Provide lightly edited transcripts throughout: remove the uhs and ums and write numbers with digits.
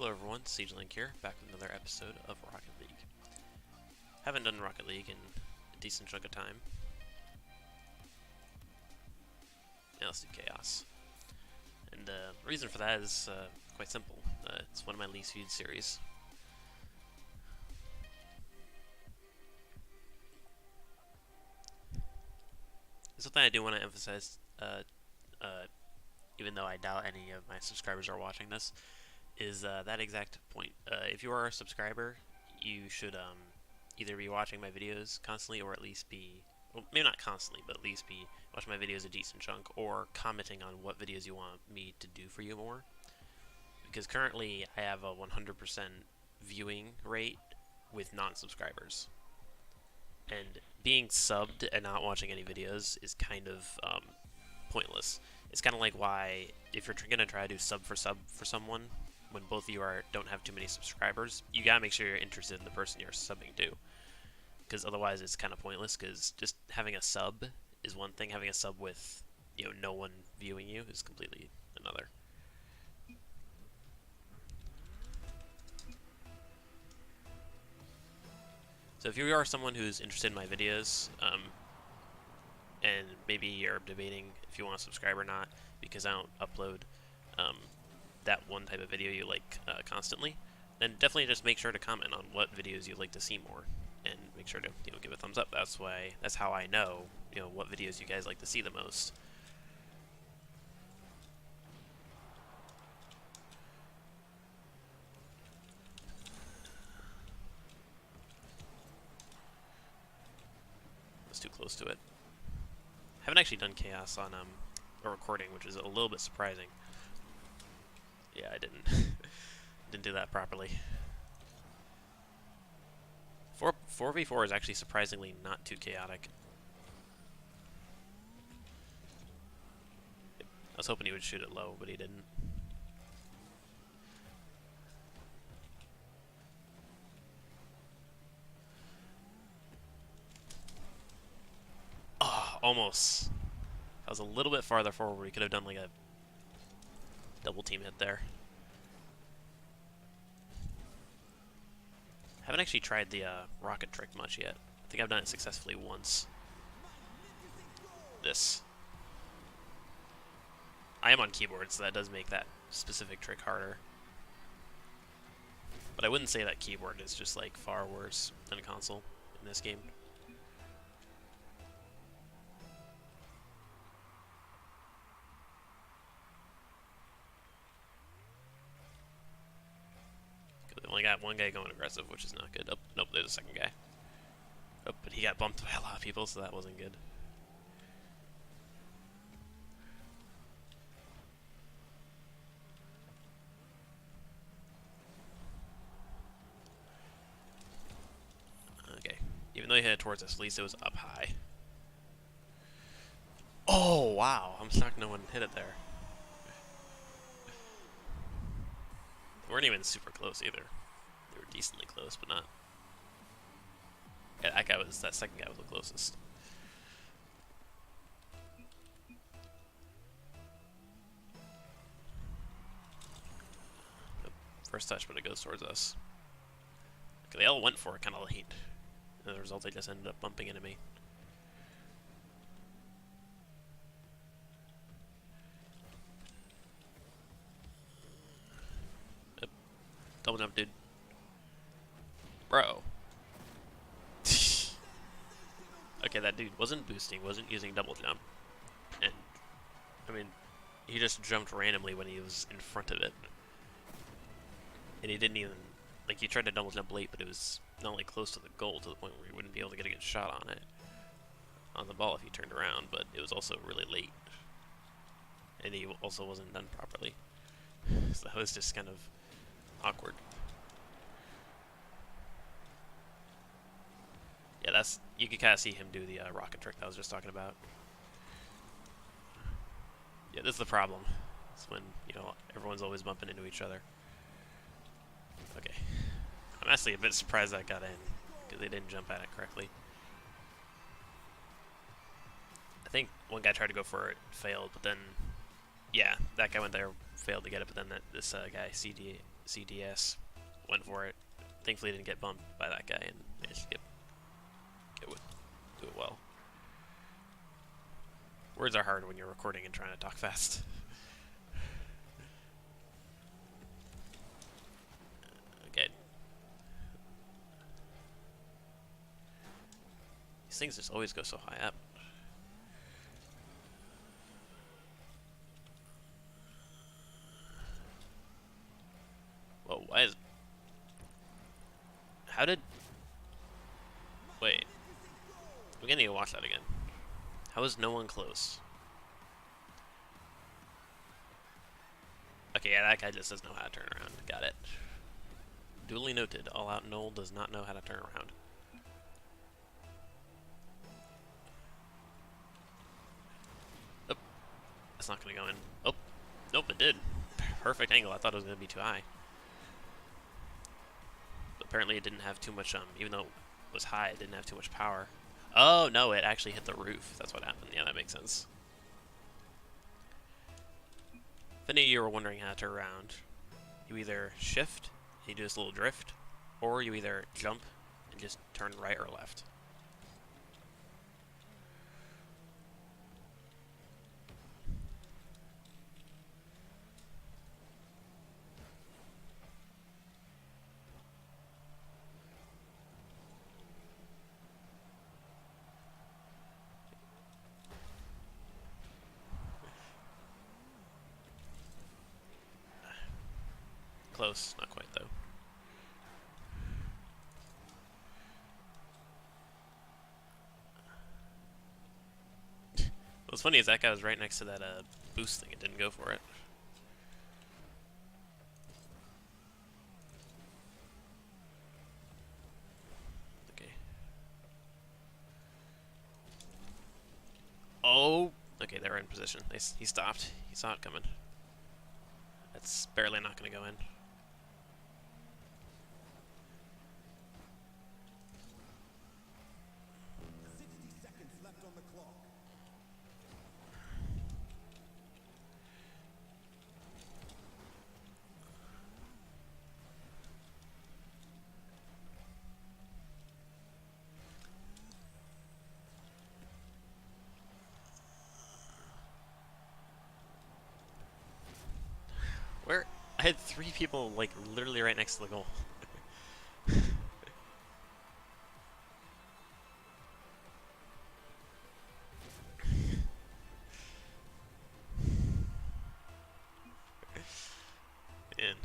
Hello everyone, SiegeLink here, back with another episode of Rocket League. Haven't done Rocket League in a decent chunk of time. Now let's do Chaos. And the reason for that is quite simple. It's one of my least viewed series. Something I do want to emphasize, even though I doubt any of my subscribers are watching this, is that exact point. If you are a subscriber, you should either be watching my videos constantly, or at least be, well, maybe not constantly, but at least be watching my videos a decent chunk, or commenting on what videos you want me to do for you more. Because currently I have a 100% viewing rate with non-subscribers. And being subbed and not watching any videos is kind of pointless. It's kind of like why, if you're going to try to do sub for someone, when both of you don't have too many subscribers, you gotta make sure you're interested in the person you're subbing to. Because otherwise it's kind of pointless, because just having a sub is one thing, having a sub with, no one viewing you is completely another. So if you are someone who's interested in my videos, and maybe you're debating if you want to subscribe or not, because I don't upload that one type of video you like constantly, then definitely just make sure to comment on what videos you'd like to see more, and make sure to give a thumbs up. That's how I know what videos you guys like to see the most. That's too close to it. Haven't actually done Chaos on a recording, which is a little bit surprising. Yeah, I didn't didn't do that properly. 4v4 is actually surprisingly not too chaotic. I was hoping he would shoot it low, but he didn't. Oh, almost. I was a little bit farther forward. He could have done like a double team hit there. Haven't actually tried the rocket trick much yet. I think I've done it successfully once. This. I am on keyboard, so that does make that specific trick harder. But I wouldn't say that keyboard is just like far worse than a console in this game. We only got one guy going aggressive, which is not good. Oh, nope, there's a second guy. Oh, but he got bumped by a lot of people, so that wasn't good. Okay. Even though he hit it towards us, at least it was up high. Oh, wow. I'm shocked no one hit it there. They weren't even super close either. They were decently close, but not. Yeah, that second guy was the closest. Nope. First touch, but it goes towards us. Okay, they all went for it kind of late. And as a result, they just ended up bumping into me. Yep. Double jump, dude. Bro. Okay, that dude wasn't boosting, wasn't using double jump. And, I mean, he just jumped randomly when he was in front of it. And he didn't even, like, he tried to double jump late, but it was not only close to the goal to the point where he wouldn't be able to get a good shot on it, on the ball if he turned around, but it was also really late. And he also wasn't done properly. So that was just kind of awkward. Yeah, you could kind of see him do the rocket trick that I was just talking about. Yeah, this is the problem. It's when, everyone's always bumping into each other. Okay. I'm actually a bit surprised that got in, because they didn't jump at it correctly. I think one guy tried to go for it, failed, but then, yeah, that guy went there failed to get it, but then this guy CDS went for it. Thankfully, didn't get bumped by that guy and managed to do it well. Words are hard when you're recording and trying to talk fast. Okay. These things just always go so high up. Whoa, why is... How did... Wait. We're gonna need to watch that again. How is no one close? Okay, yeah, that guy just doesn't know how to turn around. Got it. Duly noted. All Out Noel does not know how to turn around. Oh, that's not gonna go in. Oh, nope, it did. Perfect angle. I thought it was gonna be too high. But apparently it didn't have too much, even though it was high, it didn't have too much power. Oh, no, it actually hit the roof. That's what happened. Yeah, that makes sense. If any of you were wondering how to turn around, you either shift, and you do this little drift, or you either jump and just turn right or left. Close, not quite though. What's funny is that guy was right next to that boost thing. It didn't go for it. Okay. Oh. Okay, they were in position. He stopped. He saw it coming. That's barely not going to go in. Where? I had 3 people, like, literally right next to the goal. Man.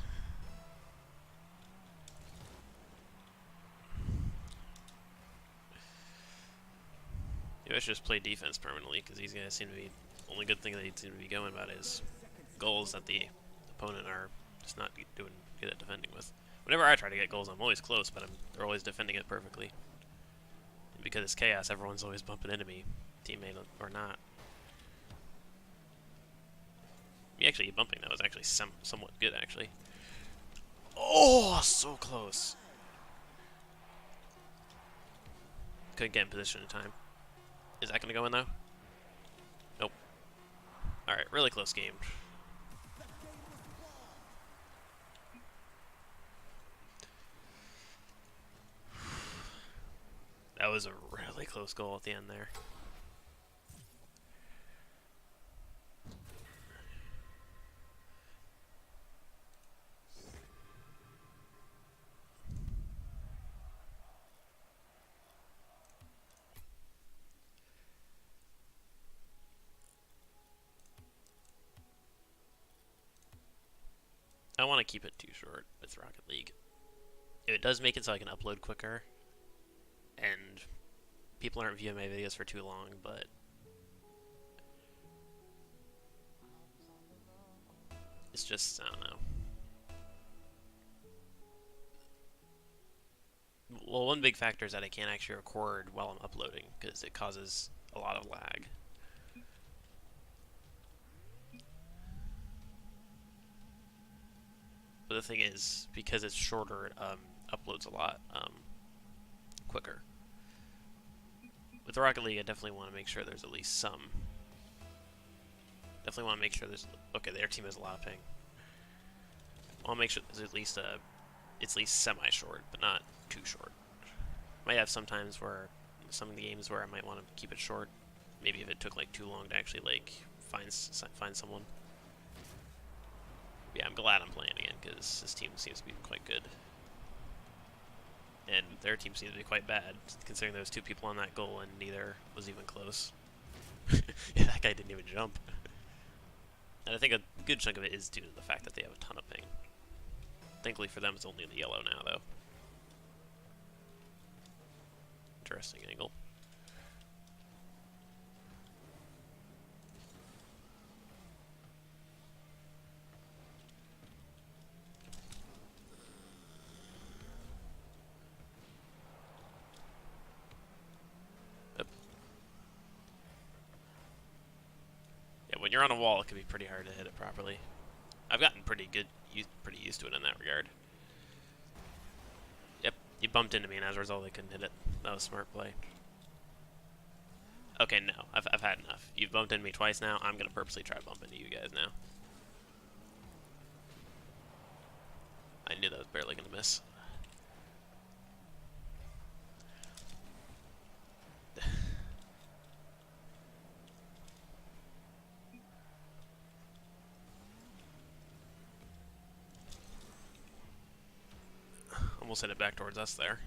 Maybe I should just play defense permanently, because these guys seem to be... The only good thing they seem to be going about is goals that the opponent are just not doing good at defending with. Whenever I try to get goals, I'm always close, but they're always defending it perfectly. And because it's chaos, everyone's always bumping into me, teammate or not. Me actually bumping that was actually somewhat good, actually. Oh, so close. Couldn't get in position in time. Is that going to go in, though? Nope. Alright, really close game. That was a really close goal at the end there. I don't want to keep it too short with Rocket League. It does make it so I can upload quicker, and people aren't viewing my videos for too long, but it's just, I don't know. Well, one big factor is that I can't actually record while I'm uploading, because it causes a lot of lag. But the thing is, because it's shorter, it uploads a lot quicker. With the Rocket League, I definitely want to make sure there's at least some. Definitely want to make sure there's... Okay, their team has a lot of ping. I'll make sure it's at least semi-short, but not too short. Might have sometimes where some of the games where I might want to keep it short. Maybe if it took like too long to actually like find someone. Yeah, I'm glad I'm playing again because this team seems to be quite good, and their team seems to be quite bad considering there was 2 people on that goal and neither was even close. Yeah, that guy didn't even jump. And I think a good chunk of it is due to the fact that they have a ton of ping. Thankfully for them, it's only in the yellow now, though. Interesting angle. Yep. Yeah, when you're on a wall, it can be pretty hard to hit it properly. I've gotten pretty used to it in that regard. Yep, he bumped into me, and as a result, I couldn't hit it. That was a smart play. Okay, no, I've had enough. You've bumped into me twice now. I'm gonna purposely try to bump into you guys now. I knew that was barely gonna miss. Almost hit it back towards us there.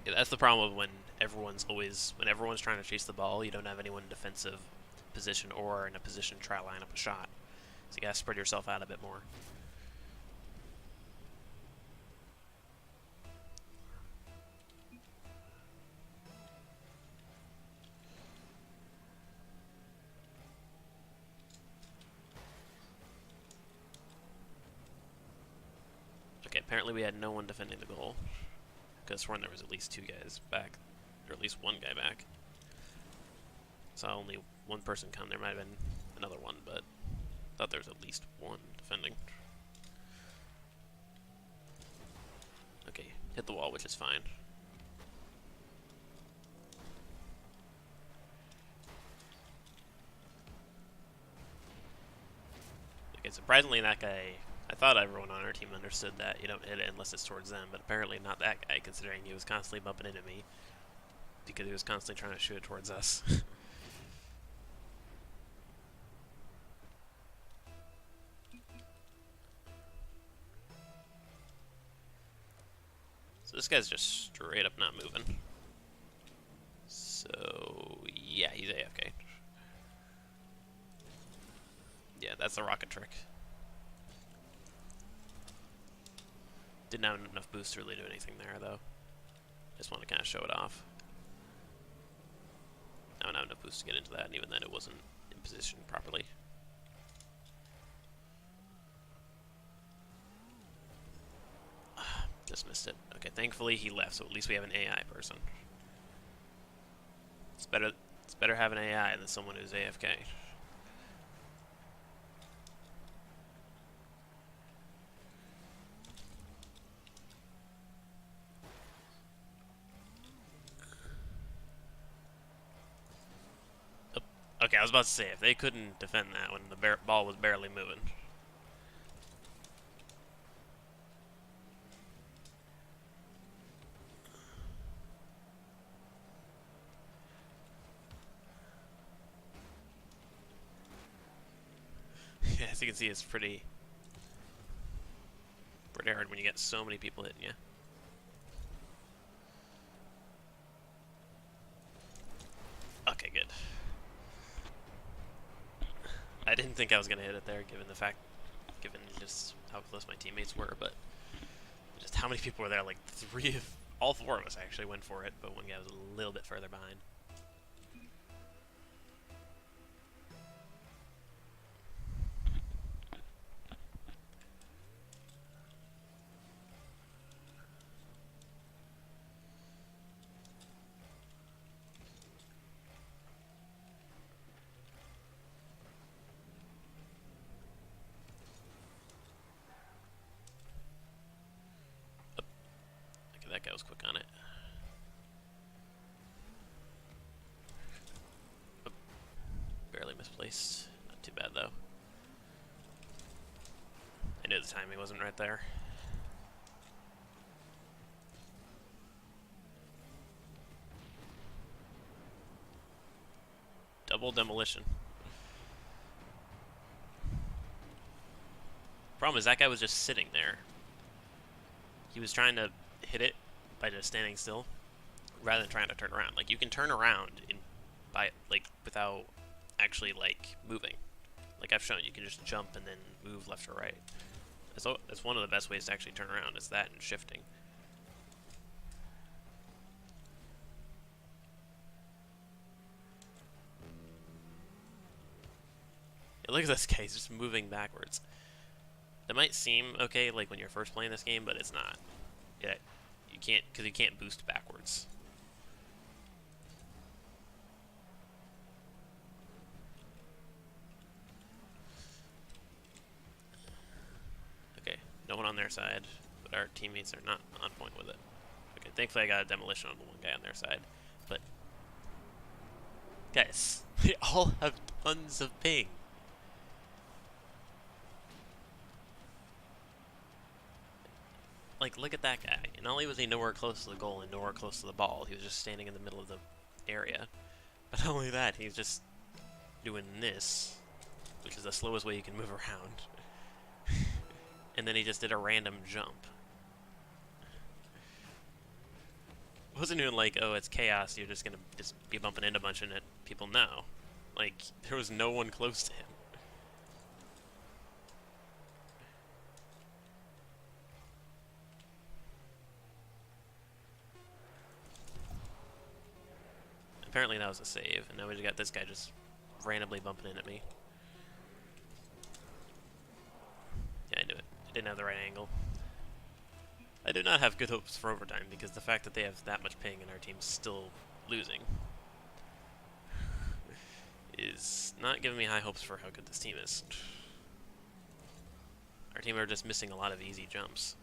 Yeah, that's the problem when everyone's trying to chase the ball, you don't have anyone in defensive position or in a position to try to line up a shot. So you gotta spread yourself out a bit more. Okay, apparently we had no one defending the goal. Because sworn there was at least 2 guys back, or at least 1 guy back. Saw only 1 person come. There might have been another one, but I thought there was at least 1 defending. Okay, hit the wall, which is fine. Okay, surprisingly that guy, I thought everyone on our team understood that you don't hit it unless it's towards them, but apparently not that guy, considering he was constantly bumping into me because he was constantly trying to shoot it towards us. So this guy's just straight up not moving. So yeah, he's AFK. Yeah, that's the rocket trick. Didn't have enough boost to really do anything there, though. Just want to kind of show it off. I don't have enough boost to get into that, and even then it wasn't in position properly. Just missed it. Okay, thankfully he left, so at least we have an AI person. It's better have an AI than someone who's AFK. Okay, I was about to say, if they couldn't defend that when the ball was barely moving. Yeah, as you can see, it's pretty hard when you get so many people hitting you. Okay, good. I didn't think I was going to hit it there, given just how close my teammates were, but just how many people were there. Like all 4 of us actually went for it, but one guy was a little bit further behind. Okay, that guy was quick on it. Barely misplaced. Not too bad, though. knew the timing wasn't right there. Double demolition. Problem is that guy was just sitting there. He was trying to hit it by just standing still, rather than trying to turn around. Like, you can turn around without actually like moving. Like I've shown, you can just jump and then move left or right. That's one of the best ways to actually turn around, is that and shifting. Yeah, look at this guy, he's just moving backwards. That might seem okay, like when you're first playing this game, but it's not. Yeah, you can't, because you can't boost backwards. Okay, no one on their side, but our teammates are not on point with it. Okay, thankfully I got a demolition on the one guy on their side, but guys, they all have tons of ping. Like, look at that guy. And not only was he nowhere close to the goal and nowhere close to the ball, he was just standing in the middle of the area. But not only that, he's just doing this, which is the slowest way you can move around. And then he just did a random jump. It wasn't even like, oh, it's chaos, you're just gonna be bumping into a bunch of people. No. Like, there was no one close to him. Apparently that was a save, and now we just got this guy just randomly bumping in at me. Yeah, I knew it. I didn't have the right angle. I do not have good hopes for overtime, because the fact that they have that much ping and our team's still losing is not giving me high hopes for how good this team is. Our team are just missing a lot of easy jumps.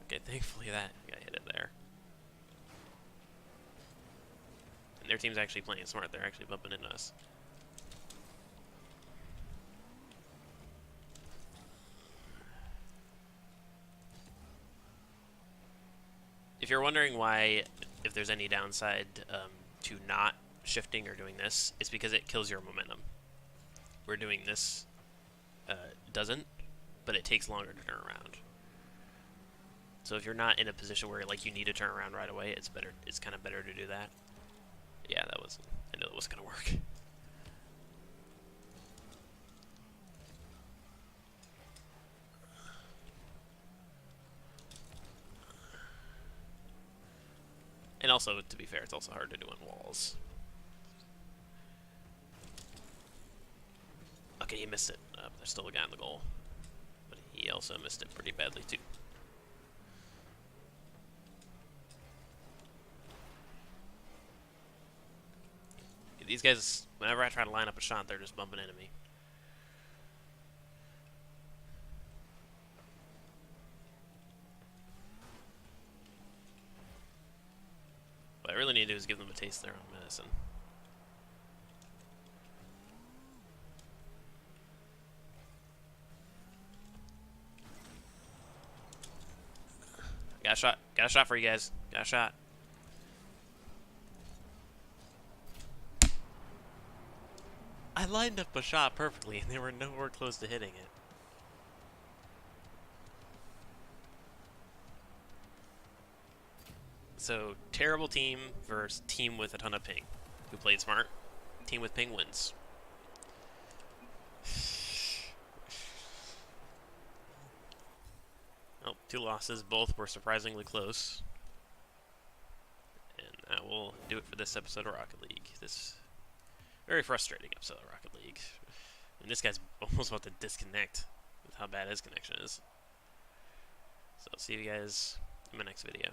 Okay, thankfully that guy hit it there. And their team's actually playing smart. They're actually bumping into us. If you're wondering why, if there's any downside to not shifting or doing this, it's because it kills your momentum. We're doing this, doesn't, but it takes longer to turn around. So if you're not in a position where like you need to turn around right away, it's better. It's kind of better to do that. Yeah, that was. I knew it wasn't gonna work. And also, to be fair, it's also hard to do on walls. Okay, he missed it. There's still a guy on the goal. But he also missed it pretty badly, too. These guys, whenever I try to line up a shot, they're just bumping into me. What I really need to do is give them a taste of their own medicine. Got a shot. Got a shot for you guys. Got a shot. I lined up a shot perfectly, and they were nowhere close to hitting it. So, terrible team versus team with a ton of ping. Who played smart? Team with ping wins. Oh, 2 losses. Both were surprisingly close. And that will do it for this episode of Rocket League. This very frustrating episode of Rocket League. And this guy's almost about to disconnect with how bad his connection is. So I'll see you guys in my next video.